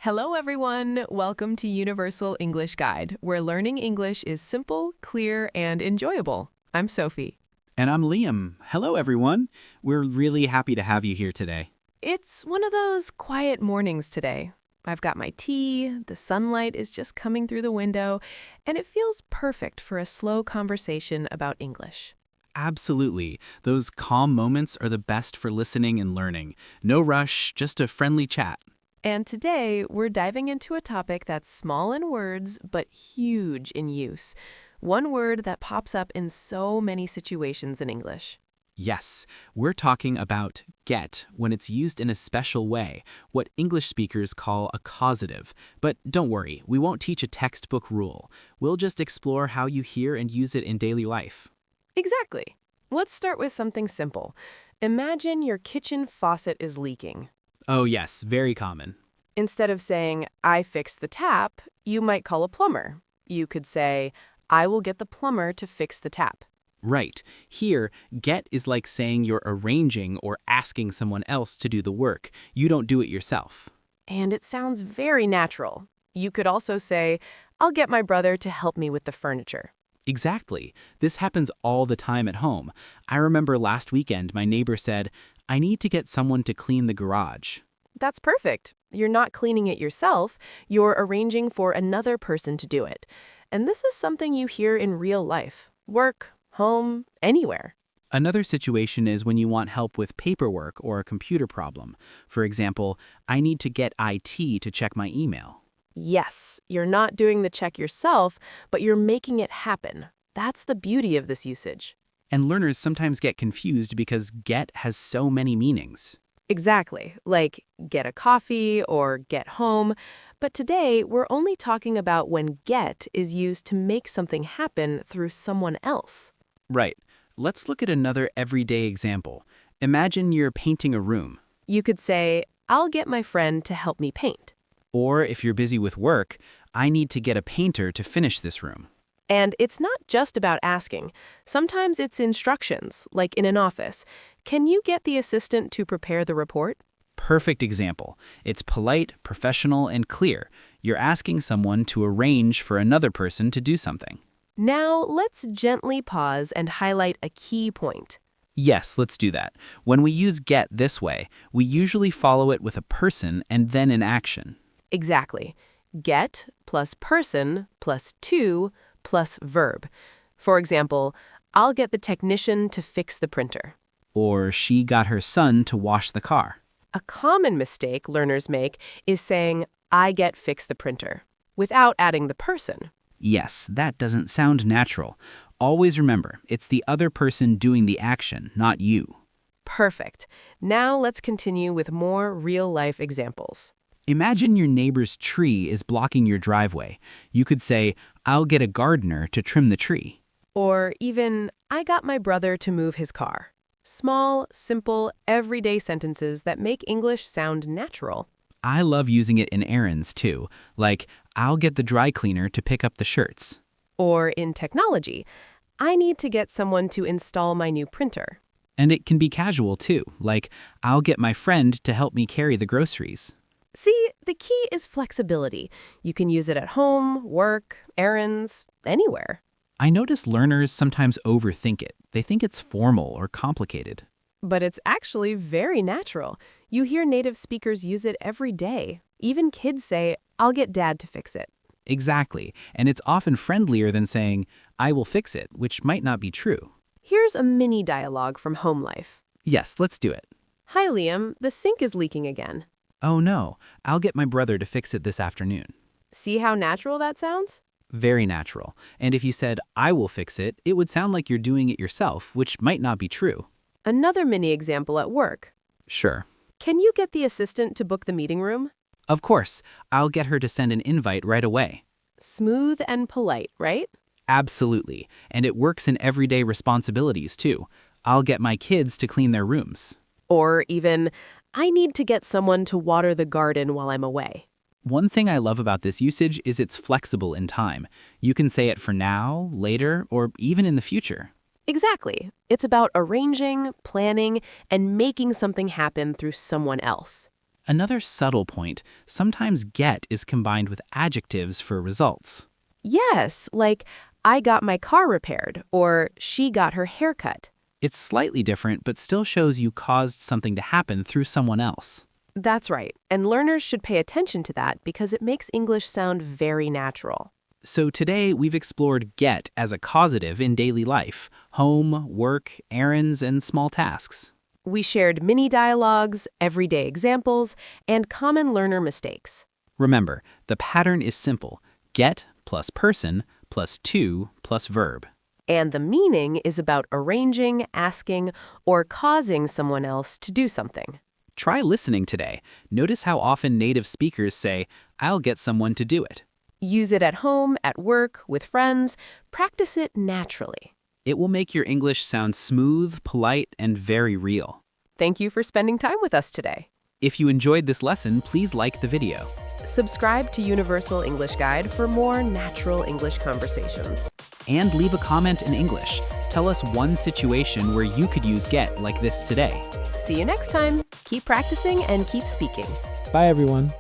Hello, everyone. Welcome to Universal English Guide, where learning English is simple, clear, and enjoyable. I'm Sophie. And I'm Liam. Hello, everyone. We're really happy to have you here today. It's one of those quiet mornings today. I've got my tea, the sunlight is just coming through the window, and it feels perfect for a slow conversation about English. Absolutely. Those calm moments are the best for listening and learning. No rush, just a friendly chat. And today, we're diving into a topic that's small in words, but huge in use. One word that pops up in so many situations in English. Yes, we're talking about get when it's used in a special way, what English speakers call a causative. But don't worry, we won't teach a textbook rule. We'll just explore how you hear and use it in daily life. Exactly. Let's start with something simple. Imagine your kitchen faucet is leaking. Oh yes, very common. Instead of saying, I fixed the tap, you might call a plumber. You could say, I will get the plumber to fix the tap. Right. Here, get is like saying you're arranging or asking someone else to do the work. You don't do it yourself. And it sounds very natural. You could also say, I'll get my brother to help me with the furniture. Exactly. This happens all the time at home. I remember last weekend my neighbor said, I need to get someone to clean the garage. That's perfect. You're not cleaning it yourself, you're arranging for another person to do it. And this is something you hear in real life. Work, home, anywhere. Another situation is when you want help with paperwork or a computer problem. For example, I need to get IT to check my email. Yes, you're not doing the check yourself, but you're making it happen. That's the beauty of this usage. And learners sometimes get confused because get has so many meanings. Exactly, like get a coffee or get home. But today, we're only talking about when get is used to make something happen through someone else. Right. Let's look at another everyday example. Imagine you're painting a room. You could say, I'll get my friend to help me paint. Or if you're busy with work, I need to get a painter to finish this room. And it's not just about asking. Sometimes it's instructions, like in an office. Can you get the assistant to prepare the report? Perfect example. It's polite, professional, and clear. You're asking someone to arrange for another person to do something. Now, let's gently pause and highlight a key point. Yes, let's do that. When we use get this way, we usually follow it with a person and then an action. Exactly. Get plus person plus to plus verb. For example, I'll get the technician to fix the printer. Or she got her son to wash the car. A common mistake learners make is saying, I get fix the printer, without adding the person. Yes, that doesn't sound natural. Always remember, it's the other person doing the action, not you. Perfect. Now let's continue with more real-life examples. Imagine your neighbor's tree is blocking your driveway. You could say, I'll get a gardener to trim the tree. Or even, I got my brother to move his car. Small, simple, everyday sentences that make English sound natural. I love using it in errands too, like, I'll get the dry cleaner to pick up the shirts. Or in technology, I need to get someone to install my new printer. And it can be casual too, like, I'll get my friend to help me carry the groceries. See, the key is flexibility. You can use it at home, work, errands, anywhere. I notice learners sometimes overthink it. They think it's formal or complicated. But it's actually very natural. You hear native speakers use it every day. Even kids say, I'll get dad to fix it. Exactly, and it's often friendlier than saying, I will fix it, which might not be true. Here's a mini dialogue from home life. Yes, let's do it. Hi, Liam. The sink is leaking again. Oh no, I'll get my brother to fix it this afternoon. See how natural that sounds? Very natural. And if you said, I will fix it, it would sound like you're doing it yourself, which might not be true. Another mini example at work. Sure. Can you get the assistant to book the meeting room? Of course, I'll get her to send an invite right away. Smooth and polite, right? Absolutely. And it works in everyday responsibilities too. I'll get my kids to clean their rooms. Or even, I need to get someone to water the garden while I'm away. One thing I love about this usage is it's flexible in time. You can say it for now, later, or even in the future. Exactly. It's about arranging, planning, and making something happen through someone else. Another subtle point, sometimes get is combined with adjectives for results. Yes, like I got my car repaired or she got her hair cut. It's slightly different, but still shows you caused something to happen through someone else. That's right, and learners should pay attention to that because it makes English sound very natural. So today we've explored get as a causative in daily life, home, work, errands, and small tasks. We shared mini dialogues, everyday examples, and common learner mistakes. Remember, the pattern is simple. Get plus person plus to plus verb. And the meaning is about arranging, asking, or causing someone else to do something. Try listening today. Notice how often native speakers say, I'll get someone to do it. Use it at home, at work, with friends. Practice it naturally. It will make your English sound smooth, polite, and very real. Thank you for spending time with us today. If you enjoyed this lesson, please like the video. Subscribe to Universal English Guide for more natural English conversations. And leave a comment in English. Tell us one situation where you could use get like this today. See you next time. Keep practicing and keep speaking. Bye, everyone.